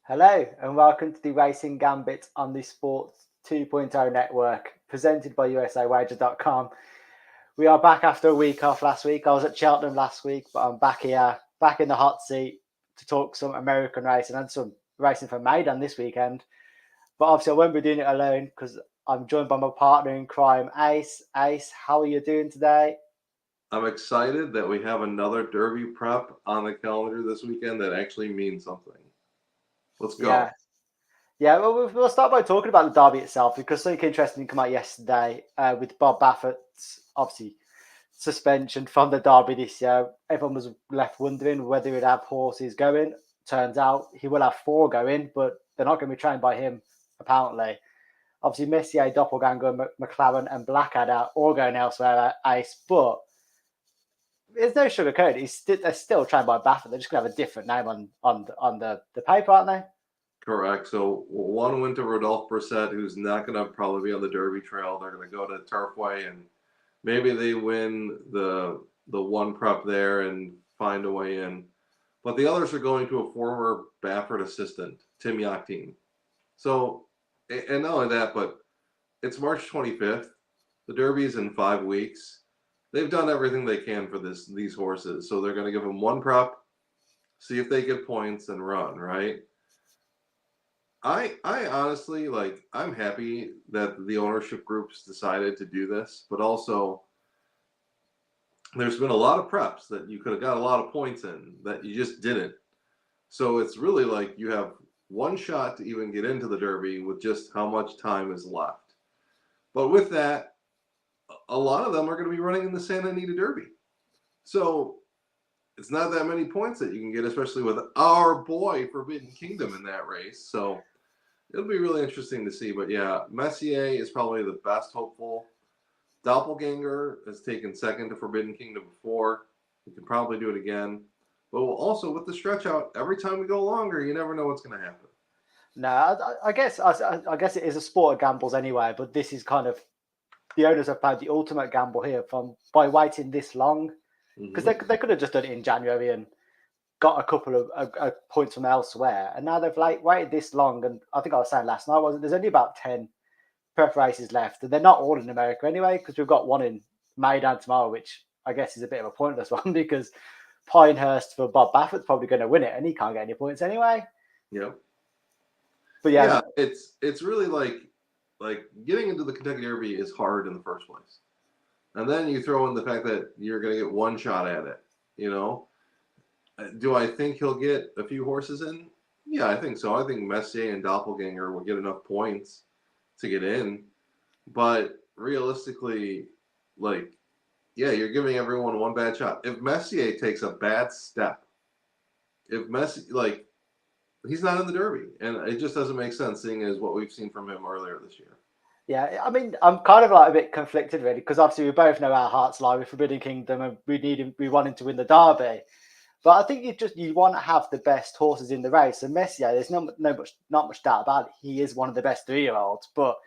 Hello and welcome to the Racing Gambit on the Sports 2.0 network, presented by USAWager.com. We are back after a week off last week. I was at Cheltenham last week, but I'm back here, back in the hot seat to talk some American racing and some racing for Meydan this weekend. But obviously I won't be doing it alone because I'm joined by my partner in crime, Ace. Ace, how are you doing today? I'm excited that we have another Derby prep on the calendar this weekend that actually means something. Let's go. Yeah, well, we'll start by talking about the Derby itself because something interesting came out yesterday with Bob Baffert's, obviously, suspension from the Derby this year. Everyone was left wondering whether he'd have horses going. Turns out he will have 4 going, but they're not going to be trained by him, apparently. Obviously, Messier, Doppelganger, McLaren, and Blackadder are all going elsewhere at Ace, but there's no sugarcoat. They're still trained by Baffert. They're just going to have a different name on the paper, aren't they? Correct. So one went to Rodolphe Brissett, who's not going to probably be on the Derby trail. They're going to go to Turfway, and maybe they win the one prep there and find a way in. But the others are going to a former Baffert assistant, Tim Yachtine. So, and not only that, but it's March 25th. The Derby's in 5 weeks. They've done everything they can for these horses. So they're going to give them one prep, see if they get points, and run, right? I honestly, I'm happy that the ownership groups decided to do this, but also there's been a lot of preps that you could have got a lot of points in that you just didn't. So it's really like you have one shot to even get into the Derby with just how much time is left. But with that, a lot of them are going to be running in the Santa Anita Derby. So it's not that many points that you can get, especially with our boy Forbidden Kingdom in that race. So it'll be really interesting to see. But yeah, Messier is probably the best hopeful. Doppelganger has taken second to Forbidden Kingdom before. We can probably do it again. But we'll also, with the stretch out, every time we go longer, you never know what's going to happen. No, I guess it is a sport of gambles anyway. But this is kind of the owners have played the ultimate gamble here by waiting this long because they could have just done it in January and got a couple of points from elsewhere, and now they've waited this long. And I think I was saying last night, wasn't there's only about 10 prep races left, and they're not all in America anyway because we've got one in Meydan tomorrow, which I guess is a bit of a pointless one because Pinehurst for Bob Baffert's probably going to win it, and he can't get any points anyway. Yep. But yeah, it's really like getting into the Kentucky Derby is hard in the first place, and then you throw in the fact that you're going to get one shot at it. You know, do I think he'll get a few horses in? Yeah, I think so. I think Messier and Doppelganger will get enough points to get in, but realistically, yeah, you're giving everyone one bad shot. If Messier takes a bad step, he's not in the Derby, and it just doesn't make sense, seeing as what we've seen from him earlier this year. Yeah, I mean, I'm kind of a bit conflicted really because obviously we both know our hearts lie with Forbidden Kingdom, and we want him to win the Derby. But I think you want to have the best horses in the race. And Messier, there's not much doubt about it. He is one of the best 3-year-olds. But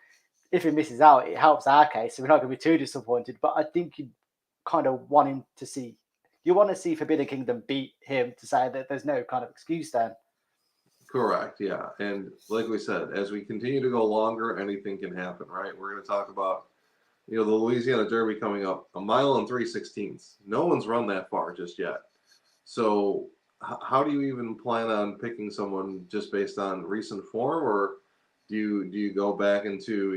if he misses out, it helps our case. So we're not going to be too disappointed. But I think you kind of want him to see. You want to see Forbidden Kingdom beat him to say that there's no kind of excuse then. Correct, yeah. And like we said, as we continue to go longer, anything can happen, right? We're going to talk about, the Louisiana Derby coming up, 1 mile and 3/16. No one's run that far just yet. So how do you even plan on picking someone just based on recent form, or do you go back into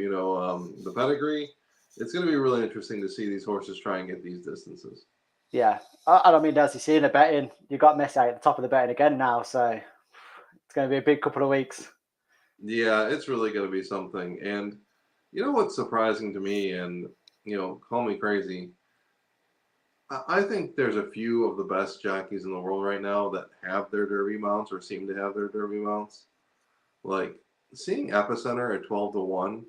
the pedigree? It's going to be really interesting to see these horses try and get these distances. Yeah, I mean, as you see in the betting, you've got Messier at the top of the betting again now, so it's going to be a big couple of weeks. Yeah, it's really going to be something. And you know what's surprising to me, and call me crazy, I think there's a few of the best jockeys in the world right now that have their Derby mounts or seem to have their Derby mounts. Like seeing Epicenter at 12-1,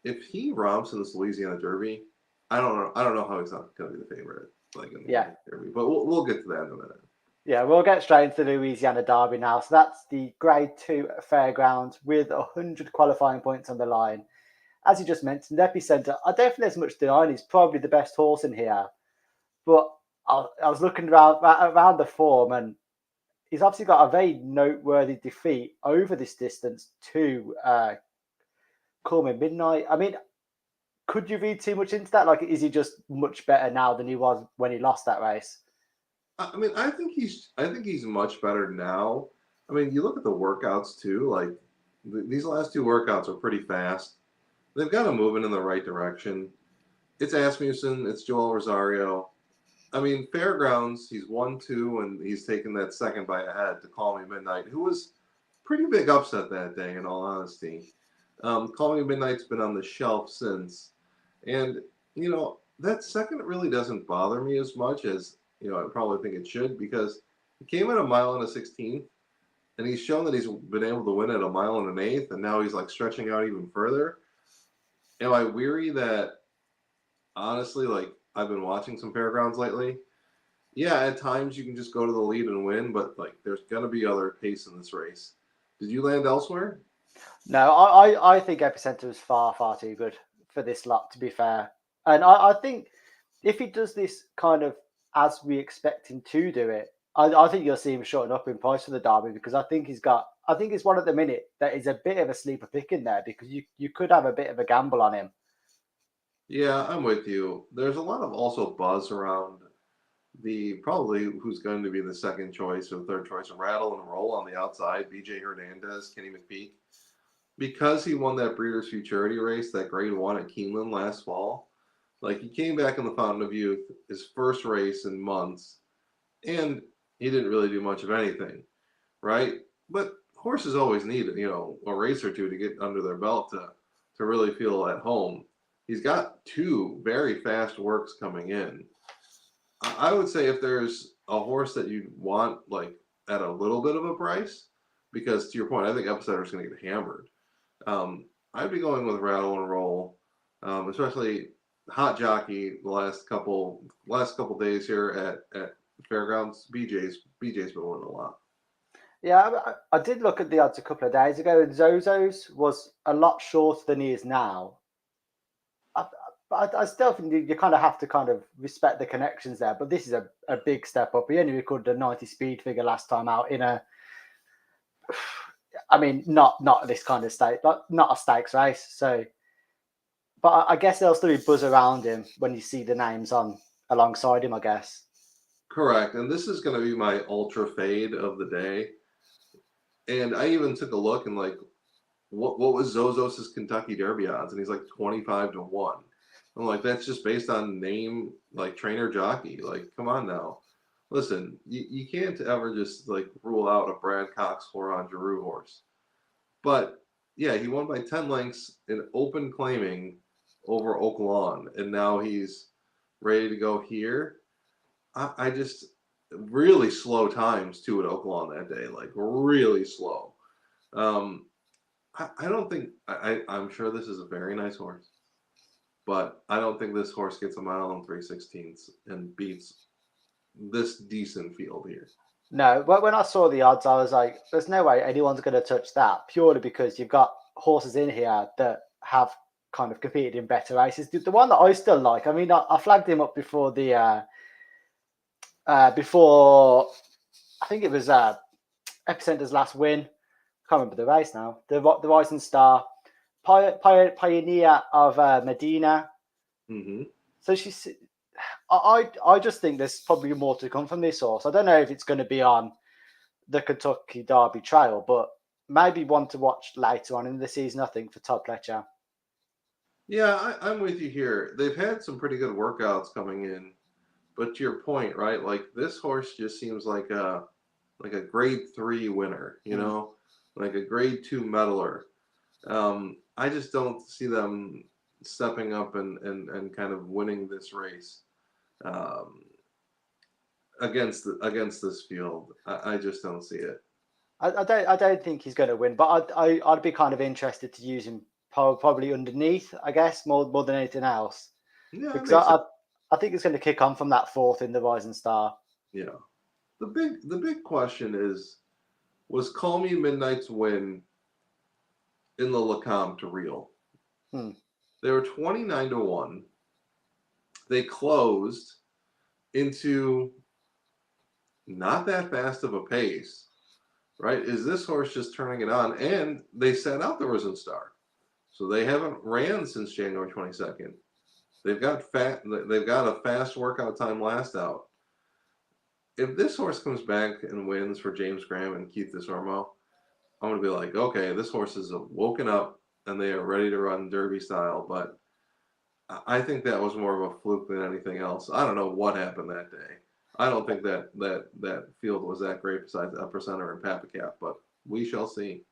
if he romps in this Louisiana Derby, I don't know how he's not going to be the favorite. In the Derby, but we'll get to that in a minute. Yeah, we'll get straight into the Louisiana Derby now. So that's the Grade 2 Fairgrounds with 100 qualifying points on the line. As you just mentioned, Epicenter, I don't think there's much denying he's probably the best horse in here. But I was looking around the form, and he's obviously got a very noteworthy defeat over this distance to Call Me Midnight. I mean, could you read too much into that? Like, is he just much better now than he was when he lost that race? I mean, I think he's much better now. I mean, you look at the workouts too. Like these last two workouts are pretty fast. They've got him moving in the right direction. It's Asmussen. It's Joel Rosario. I mean, Fairgrounds. He's 1-2, and he's taken that second by a head to Call Me Midnight, who was pretty big upset that day. In all honesty, Call Me Midnight's been on the shelf since, and that second really doesn't bother me as much as I probably think it should, because he came at a mile and a 16th, and he's shown that he's been able to win at a mile and an eighth, and now he's like stretching out even further. Am I weary that, honestly, like I've been watching some Fairgrounds lately? Yeah, at times you can just go to the lead and win, but like there's gonna be other pace in this race. Did you land elsewhere? No, I think Epicenter is far, far too good for this lot, to be fair. And I think if he does this kind of as we expect him to do it, I think you'll see him shorten up in price for the Derby, because I think it's one at the minute that is a bit of a sleeper pick in there, because you could have a bit of a gamble on him. Yeah, I'm with you. There's a lot of also buzz around probably who's going to be the second choice or third choice, Rattle and Roll on the outside, BJ Hernandez, Kenny McPeak. Because he won that Breeders' Futurity race, that grade 1 at Keeneland last fall, like he came back in the Fountain of Youth, his first race in months, and he didn't really do much of anything, right? But horses always need, a race or two to get under their belt to really feel at home. He's got two very fast works coming in. I would say if there's a horse that you want, like at a little bit of a price, because to your point, I think Epicenter is going to get hammered. I'd be going with Rattle and Roll, especially hot jockey the last couple days here at Fairgrounds. BJ's been winning a lot. Yeah, I did look at the odds a couple of days ago, and Zozo's was a lot shorter than he is now. But I still think you kind of have to kind of respect the connections there. But this is a big step up. He only recorded a 90 speed figure last time out in a, I mean, not this kind of stake, not a stakes race. So, but I guess there'll still be buzz around him when you see the names on alongside him, I guess. Correct. And this is going to be my ultra fade of the day. And I even took a look and like, what was Zozos's Kentucky Derby odds? And he's like 25-1. I'm like, that's just based on name, like trainer jockey. Like, come on now. Listen, you can't ever just like rule out a Brad Cox Horon Giroux horse. But yeah, he won by 10 lengths in open claiming over Oak Lawn, and now he's ready to go here. I just really slow times too at Oak Lawn that day, like really slow. I don't think I'm sure this is a very nice horse, but I don't think this horse gets a mile and 3/16 and beats this decent field here. No, but when I saw the odds, I was like, there's no way anyone's going to touch that, purely because you've got horses in here that have kind of competed in better races. The one that I still like, I mean, I flagged him up before before I think it was Epicenter's last win. I can't remember the race now. The Rising Star, Pioneer of Meydan. Mm-hmm. So I just think there's probably more to come from this horse. I don't know if it's going to be on the Kentucky Derby Trail, but maybe one to watch later on in the season, I think, for Todd Pletcher. Yeah, I'm with you here. They've had some pretty good workouts coming in, but to your point, right? Like this horse just seems like a grade 3 winner, like a grade 2 medaler. I just don't see them stepping up and kind of winning this race against this field. I just don't see it. I don't think he's going to win, but I'd be kind of interested to use him probably underneath, I guess, more than anything else. Yeah, because I think it's going to kick on from that fourth in the Rising Star. Yeah. The big question is, was Call Me Midnight's win in the Lecomte real? They were 29-1. They closed into not that fast of a pace, right? Is this horse just turning it on? And they sat out the Risen Star, so they haven't ran since January 22nd. They've got a fast workout time last out. If this horse comes back and wins for James Graham and Keith DeSormo, I'm gonna be like, okay, this horse is woken up and they are ready to run Derby style. But I think that was more of a fluke than anything else. I don't know what happened that day. I don't think that field was that great besides Epicenter and Papacap, but we shall see.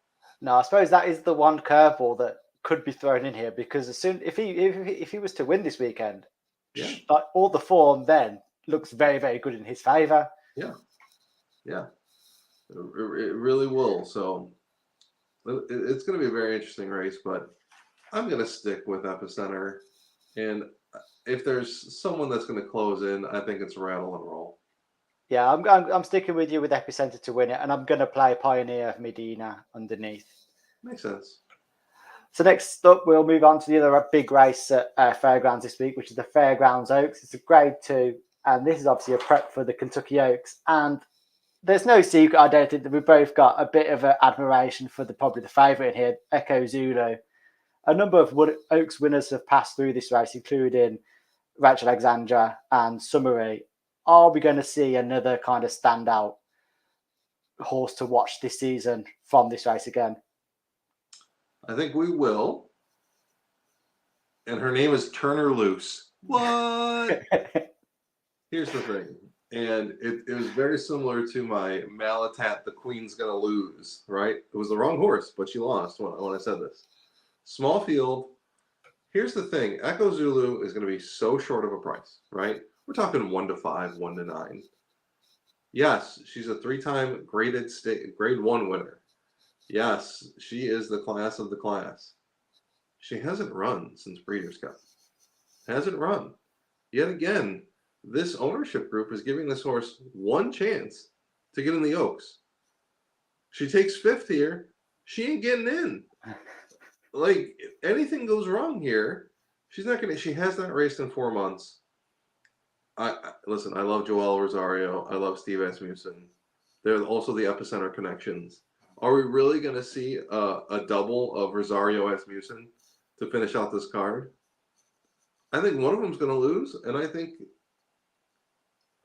No, I suppose that is the one curveball that could be thrown in here, because as soon if he was to win this weekend, Yeah. like all the form then looks very, very good in his favor. Yeah. It really will. So it's going to be a very interesting race, but I'm going to stick with Epicenter. And if there's someone that's going to close in, I think it's Rattle and Roll. Yeah, I'm sticking with you with Epicenter to win it, and I'm going to play Pioneer of Meydan underneath. Makes sense. So next up, we'll move on to the other big race at Fairgrounds this week, which is the Fairgrounds Oaks. It's a Grade 2, and this is obviously a prep for the Kentucky Oaks. And there's no secret, I don't think, that we've both got a bit of an admiration for probably the favourite here, Echo Zulu. A number of Oaks winners have passed through this race, including Rachel Alexandra and Summary. Are we going to see another kind of standout horse to watch this season from this race again? I think we will. And her name is Turner Loose. What? Here's the thing. And it was very similar to my Malatat, the Queen's Gonna Lose, right? It was the wrong horse, but she lost when I said this. Small field. Here's the thing. Echo Zulu is going to be so short of a price, right? We're talking 1 to 5, 1 to 9. Yes, she's a 3-time graded grade 1 winner. Yes, she is the class of the class. She hasn't run since Breeders' Cup. Hasn't run. Yet again, this ownership group is giving this horse one chance to get in the Oaks. She takes 5th here. She ain't getting in. Like, if anything goes wrong here, she has not raced in 4 months. Listen, I love Joel Rosario. I love Steve Asmussen. There's also the Epicenter connections. Are we really going to see a double of Rosario Asmussen to finish out this card? I think one of them's going to lose, and I think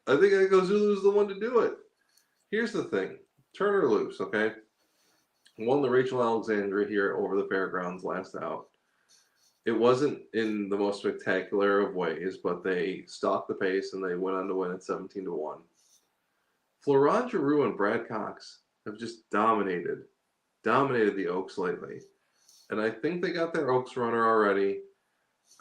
Echo Zulu is the one to do it. Here's the thing. Turner Loose, okay? Won the Rachel Alexandra here over the Fairgrounds last out. It wasn't in the most spectacular of ways, but they stalked the pace and they went on to win at 17 to 1. Florent Giroux and Brad Cox have just dominated the Oaks lately. And I think they got their Oaks runner already.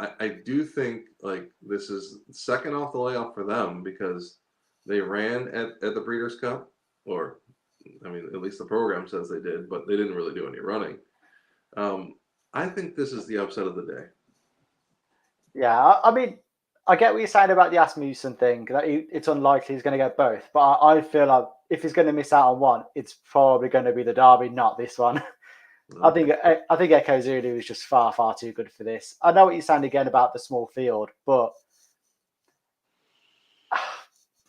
I do think like this is second off the layoff for them because they ran at the Breeders' Cup, or I mean, at least the program says they did, but they didn't really do any running. I think this is the upset of the day. Yeah, I mean, I get what you're saying about the Asmussen thing. That it's unlikely he's going to get both, but I feel like if he's going to miss out on one, it's probably going to be the Derby, not this one. Okay. I think Echo Zulu is just far, far too good for this. I know what you're saying again about the small field, but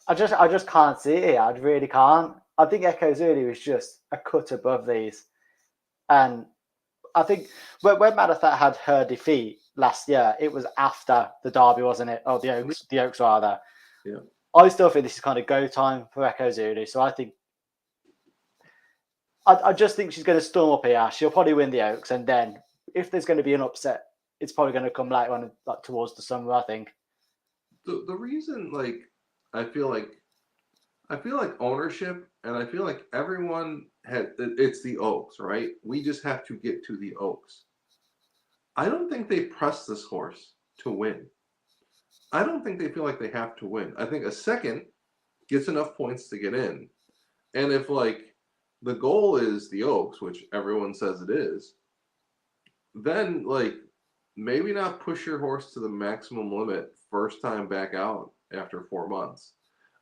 I just can't see it. I really can't. I think Echo Zulu is just a cut above these, and I think when Manafat had her defeat last year, it was after the Derby, wasn't it? Oh, the Oaks rather. Yeah. I still think this is kind of go time for Echo Zulu. So I just think she's going to storm up here. She'll probably win the Oaks, and then if there's going to be an upset, it's probably going to come later on, like towards the summer, I think. The reason, like, I feel like ownership, and I feel like everyone it's the Oaks, right? We just have to get to the Oaks. I don't think they press this horse to win. I don't think they feel like they have to win. I think a second gets enough points to get in. And if like the goal is the Oaks, which everyone says it is, then like maybe not push your horse to the maximum limit first time back out after 4 months.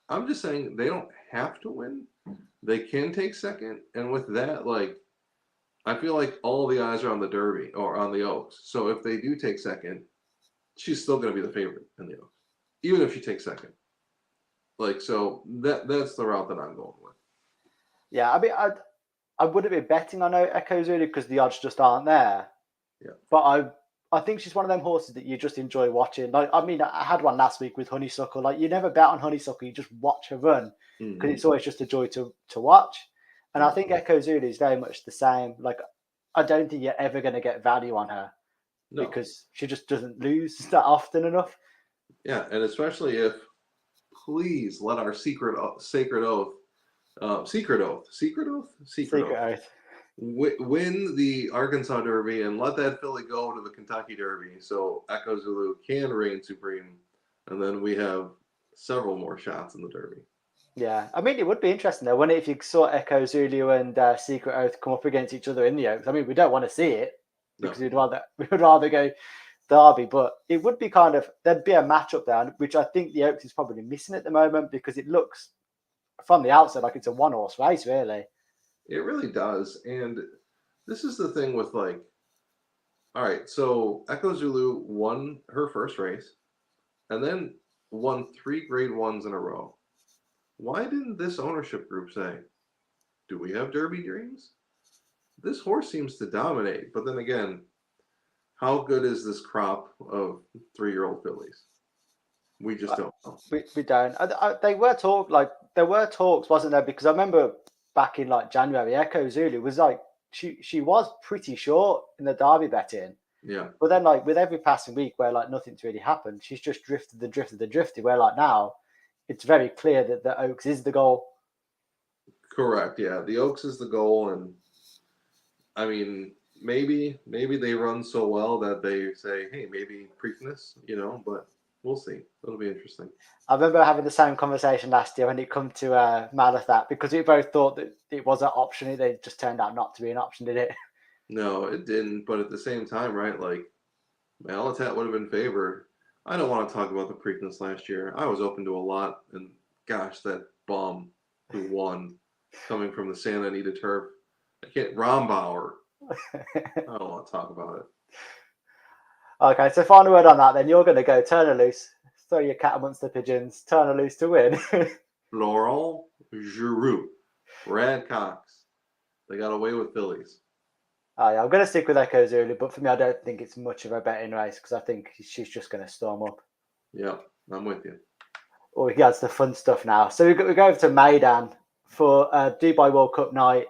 I'm just saying they don't have to win. They can take second. And with that, like, I feel like all the eyes are on the Derby or on the Oaks. So if they do take second, she's still going to be the favorite in the Oaks, even if she takes second. Like, so that's the route that I'm going with. Yeah, I mean, I wouldn't be betting on Echo Zulu because the odds just aren't there. Yeah. But I think she's one of them horses that you just enjoy watching. Like, I mean, I had one last week with Honeysuckle. Like, you never bet on Honeysuckle, you just watch her run because it's always just a joy to watch. And I think Echo Zulu is very much the same. Like, I don't think you're ever going to get value on her because she just doesn't lose that often enough. Yeah, and especially if, please let our sacred oath win the Arkansas Derby and let that filly go to the Kentucky Derby so Echo Zulu can reign supreme, and then we have several more shots in the Derby. Yeah, I mean, it would be interesting though, wouldn't it, if you saw Echo Zulu and Secret Oath come up against each other in the Oaks. I mean, we don't want to see it because we would rather go Derby, but it would be there'd be a matchup there, which I think the Oaks is probably missing at the moment because it looks from the outside like it's a one-horse race, really. It really does, and this is the thing with all right, so Echo Zulu won her first race and then won 3 grade 1s in a row. Why didn't this ownership group say, do we have Derby dreams? This horse seems to dominate, but then again, how good is this crop of 3-year-old fillies? We just don't know. We don't. There were talks, wasn't there? Because I remember back in January, Echo Zulu was she was pretty short in the Derby betting. Yeah. But then with every passing week where nothing's really happened, she's just drifted. Where now it's very clear that the Oaks is the goal. Correct. Yeah, the Oaks is the goal, and I mean maybe they run so well that they say, hey, maybe Preakness, but we'll see. It'll be interesting. I remember having the same conversation last year when it come to Malathat because we both thought that it was an option. It just turned out not to be an option, did it? No, it didn't. But at the same time, right? Malathat would have been favored. I don't want to talk about the Preakness last year. I was open to a lot, and gosh, that bum who won coming from the Santa Anita turf. I can't. Rombauer. I don't want to talk about it. Okay, so final word on that then. You're going to go turn her loose. Throw your cat amongst the pigeons. Turn her loose to win. Laurel Giroux. Brad Cox. They got away with fillies. Yeah, I'm going to stick with Echo Zulu, but for me, I don't think it's much of a betting race because I think she's just going to storm up. Yeah, I'm with you. Oh, we got to the fun stuff now. So we go over to Meydan for Dubai World Cup night.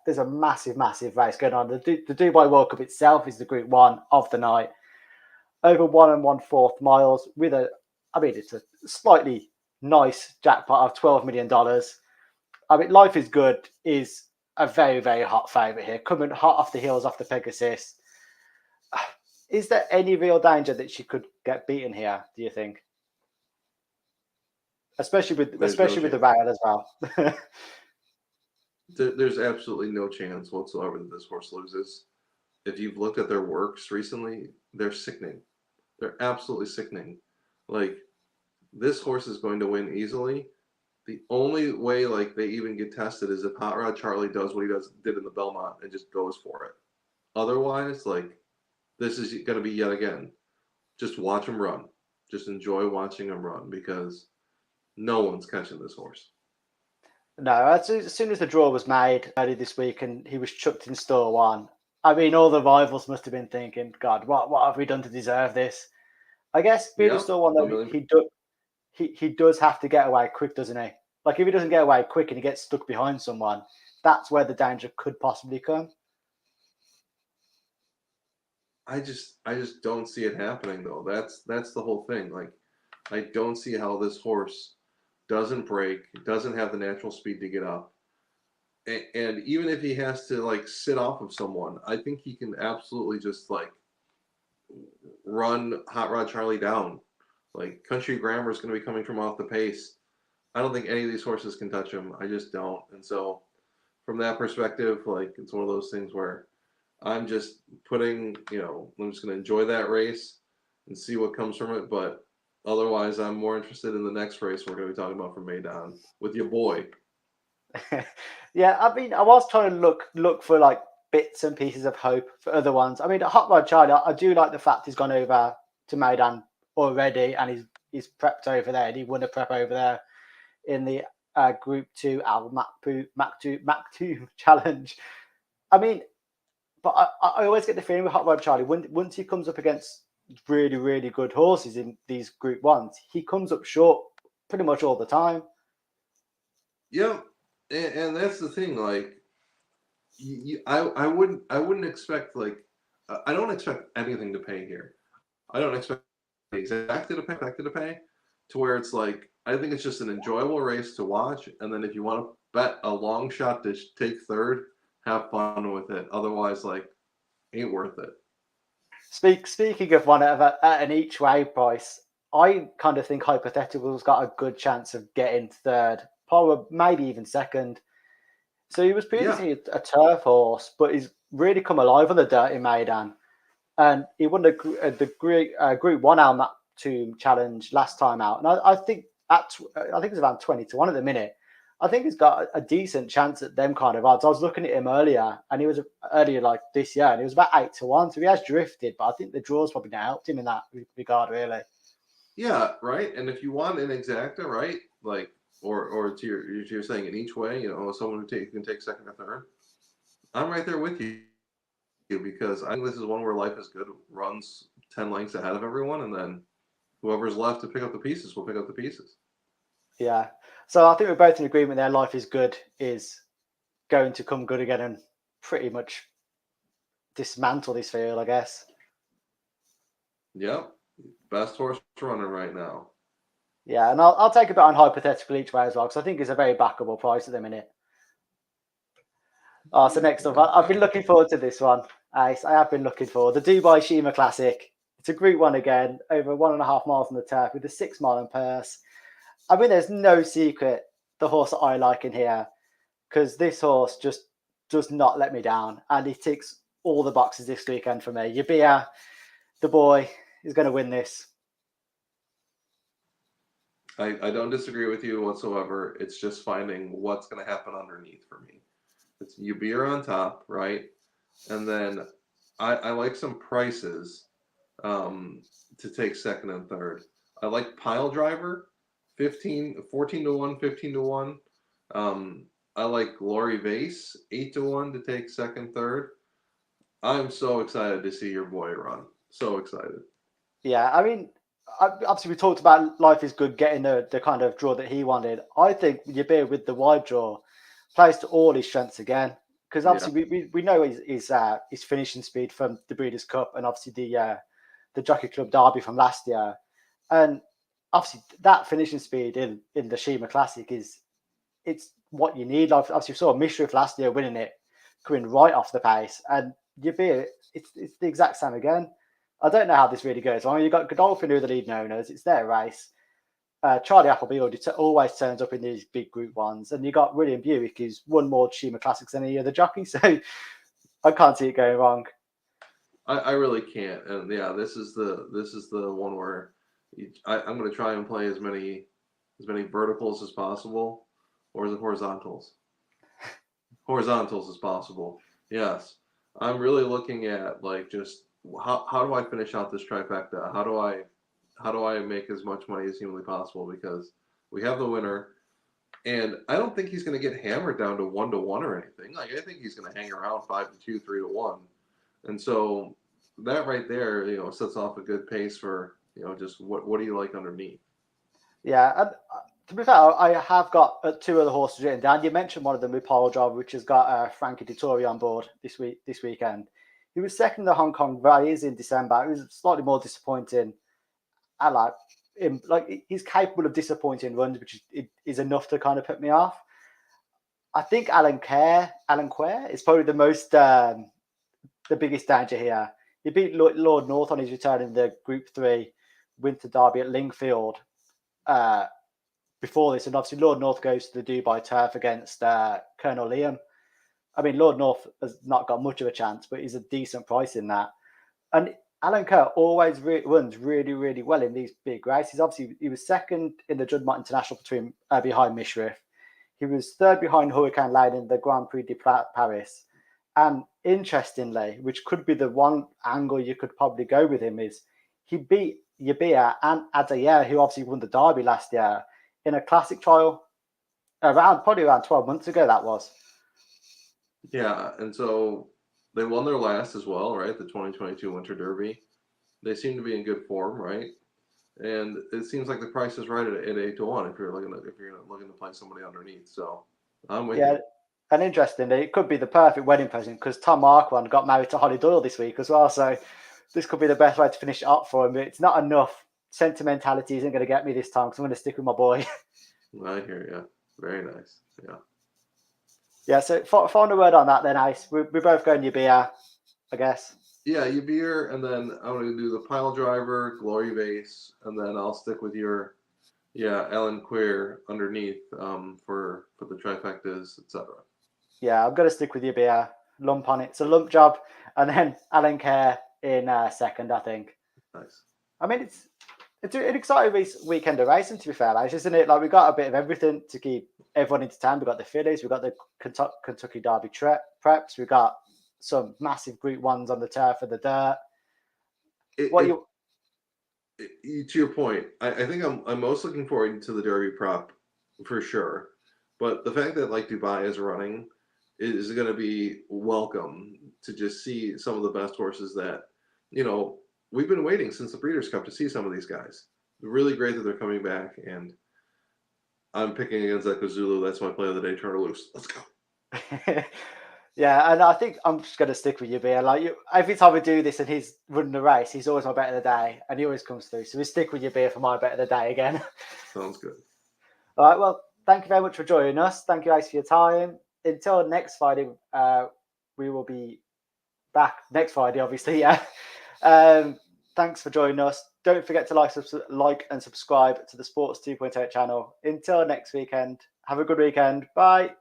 There's a massive race going on. The Dubai World Cup itself is the Group 1 of the night. Over 1 1/4 miles with it's a slightly nice jackpot of $12 million. I mean, Life is Good is a very, very hot favourite here, coming hot off the heels off the Pegasus. Is there any real danger that she could get beaten here, do you think? Especially with the rail as well. There's absolutely no chance whatsoever that this horse loses. If you've looked at their works recently, they're sickening. They're absolutely sickening. This horse is going to win easily. The only way they even get tested is if Hot Rod Charlie does what he did in the Belmont and just goes for it. Otherwise, this is going to be yet again. Just watch him run. Just enjoy watching him run because no one's catching this horse. No, as soon as the draw was made early this week and he was chucked in store 1, I mean, all the rivals must have been thinking, God, what have we done to deserve this? I guess being store 1, though, he does have to get away quick, doesn't he? If he doesn't get away quick and he gets stuck behind someone, that's where the danger could possibly come. I just don't see it happening though. That's the whole thing. I don't see how this horse doesn't break, doesn't have the natural speed to get up. And even if he has to sit off of someone, I think he can absolutely just run Hot Rod Charlie down. Country Grammar is going to be coming from off the pace. I don't think any of these horses can touch him. I just don't. And so from that perspective, it's one of those things where I'm just putting, I'm just going to enjoy that race and see what comes from it. But otherwise, I'm more interested in the next race we're going to be talking about from Meydan with your boy. Yeah, I mean, I was trying to look for bits and pieces of hope for other ones. I mean, Hot Rod Charlie, I do like the fact he's gone over to Meydan already and he's prepped over there and he won a prep over there. in the Group 2 Al Maktoum Challenge. I mean, but I always get the feeling with Hot Rod Charlie, once he comes up against really, really good horses in these Group 1s, he comes up short pretty much all the time. Yeah, and that's the thing. Like, I wouldn't expect like I don't expect anything to pay here. I don't expect the exacted to pay to where it's like I think it's just an enjoyable race to watch, and then if you want to bet a long shot to take third, have fun with it. Otherwise, like, ain't worth it. Speaking of one at an each way price, I kind of think Hypothetical's got a good chance of getting third, probably maybe even second. So he was previously a turf horse, but he's really come alive on the dirt in Meydan. And he won the Group 1 Al Maktoum Challenge last time out. And I think it's around 20-1 at the minute. I think he's got a decent chance at them kind of odds. I was looking at him earlier, and he was earlier like this year, and he was about 8-1. So he has drifted, but I think the draws probably not helped him in that regard, really. Yeah, right. And if you want an exacta, right, like, or to you're saying in each way, someone who can take second or third, I'm right there with you because I think this is one where Life is Good runs 10 lengths ahead of everyone, and then whoever's left to pick up the pieces will pick up the pieces. Yeah. So I think we're both in agreement there. Life is Good is going to come good again and pretty much dismantle this field, I guess. Yep. Best horse running right now. Yeah, and I'll take a bit on Hypothetical each way as well, because I think it's a very backable price at the minute. So next up, I've been looking forward to this one. I have been looking forward. The Dubai Shima Classic. It's a Group 1 again, over 1.5 miles on the turf with a 6 mile and purse. I mean, there's no secret the horse that I like in here, because this horse just does not let me down, and he ticks all the boxes this weekend for me. Yabia, the boy, is going to win this. I don't disagree with you whatsoever. It's just finding what's going to happen underneath for me. It's Yabir on top, right? And then I like some prices to take second and third. I like Pile Driver, 14-1, 15-1. I like Glory Vase, 8-1 to take second, third. I'm so excited to see your boy run. So excited. Yeah, I mean, obviously we talked about Life is Good getting the kind of draw that he wanted. I think Yabir with the wide draw plays to all his strengths again, because obviously we know his finishing speed from the Breeders' Cup and obviously the Jockey Club Derby from last year, and obviously that finishing speed in the Shima Classic it's what you need. Obviously we saw Mishriff last year winning it, coming right off the pace, and Yabir it's the exact same again. I don't know how this really goes on. You've got Godolphin, who are the leading owners. It's their race. Charlie Appleby always turns up in these big Group 1s. And you got William Buick, who's won more Shima Classics than any other jockey. So I can't see it going wrong. I really can't. And yeah, this is the one where I'm going to try and play as many verticals as possible, or is it horizontals? Horizontals as possible. Yes, I'm really looking at like just how do I finish out this trifecta? How do I make as much money as humanly possible? Because we have the winner, and I don't think he's going to get hammered down to 1-1 or anything. Like I think he's going to hang around 5-2, 3-1, and so that right there, sets off a good pace for just what do you like underneath? Yeah, and to be fair, I have got 2 other horses written down. You mentioned one of them with Pile Driver, which has got Frankie Dettori on board this weekend. He was second in the Hong Kong Rallies in December. It was slightly more disappointing. I like him. Like he's capable of disappointing runs, which is enough to kind of put me off. I think Alan Kerr is probably the most the biggest danger here. He beat Lord North on his return in the Group 3 Winter Derby at Lingfield before this, and obviously Lord North goes to the Dubai turf against Colonel Liam. I mean, Lord North has not got much of a chance, but he's a decent price in that. And Alan Kerr always runs really, really well in these big races. Obviously, he was second in the Juddmonte International behind Mishriff. He was third behind Hurricane Lane in the Grand Prix de Paris. And interestingly, which could be the one angle you could probably go with him, is he beat Yabia and Adair, who obviously won the Derby last year, in a classic trial probably around 12 months ago. That was. Yeah, and so they won their last as well, right? The 2022 Winter Derby. They seem to be in good form, right? And it seems like the price is right at 8 to 1 if you're looking to play somebody underneath. So I'm with you. And interestingly, it could be the perfect wedding present because Tom Marquand got married to Holly Doyle this week as well. So this could be the best way to finish it up for him. But it's not enough. Sentimentality isn't going to get me this time because I'm going to stick with my boy. I hear you. Very nice. Yeah. Yeah. So final word on that then, Ice. We both going your beer, I guess. Yeah, you beer, and then I'm going to do the pile driver, glory base, and then I'll stick with your, Ellen Queer underneath for the trifectas, etc. Yeah, I'm going to stick with your beer. Lump on it. It's a lump job. And then Alan Kerr in second, I think. Nice. I mean, it's an exciting weekend of racing, to be fair, like, isn't it? Like, we got a bit of everything to keep everyone entertained. We've got the Phillies, we've got the Kentucky Derby preps, we've got some massive Group 1s on the turf for the dirt. To your point, I think I'm most looking forward to the Derby prop for sure. But the fact that like Dubai is running is going to be welcome to just see some of the best horses that, we've been waiting since the Breeders' Cup to see some of these guys. Really great that they're coming back, and I'm picking against Echo Zulu. That's my play of the day. Turn her loose. Let's go. Yeah, and I think I'm just going to stick with you, beer. Like, every time we do this and he's running the race, he's always my bet of the day, and he always comes through. So we stick with your beer for my bet of the day again. Sounds good. All right, well, thank you very much for joining us. Thank you, Ace, for your time. Until next Friday, we will be back next Friday, obviously. Yeah. Thanks for joining us. Don't forget to like and subscribe to the Sports 2.0 channel. Until next weekend, have a good weekend. Bye.